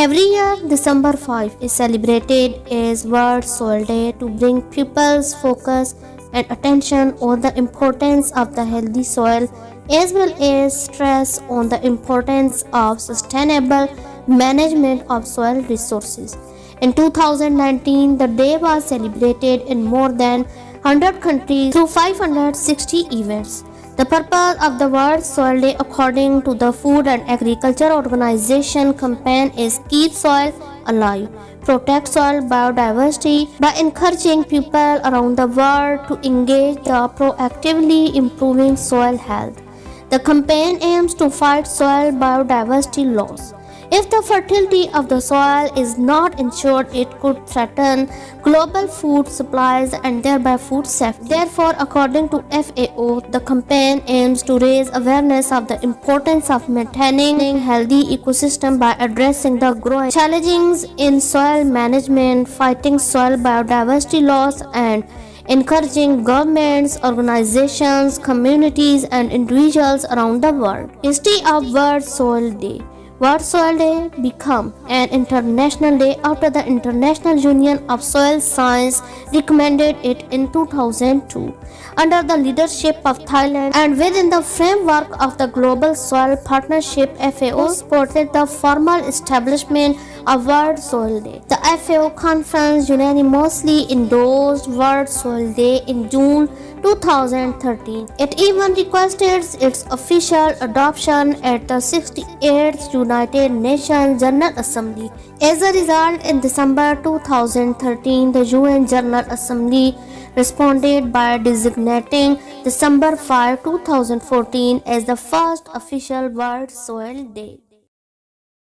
Every year, December 5 is celebrated as World Soil Day to bring people's focus and attention on the importance of the healthy soil as well as stress on the importance of sustainable management of soil resources. In 2019, the day was celebrated in more than 100 countries through 560 events. The purpose of the World Soil Day according to the Food and Agriculture Organization campaign is keep soil alive, protect soil biodiversity by encouraging people around the world to engage in proactively improving soil health. The campaign aims to fight soil biodiversity loss. If the fertility of the soil is not ensured, it could threaten global food supplies and thereby food safety. Therefore, according to FAO, the campaign aims to raise awareness of the importance of maintaining healthy ecosystem by addressing the growing challenges in soil management, fighting soil biodiversity loss, and encouraging governments, organizations, communities, and individuals around the world. History of World Soil Day. World Soil Day became an international day after the International Union of Soil Science recommended it in 2002. Under the leadership of Thailand and within the framework of the Global Soil Partnership, FAO supported the formal establishment of World Soil Day. The FAO conference unanimously endorsed World Soil Day in June 2013. It even requested its official adoption at the 68th United Nations General Assembly. As a result, in December 2013, the UN General Assembly responded by designating December 5, 2014 as the first official World Soil Day.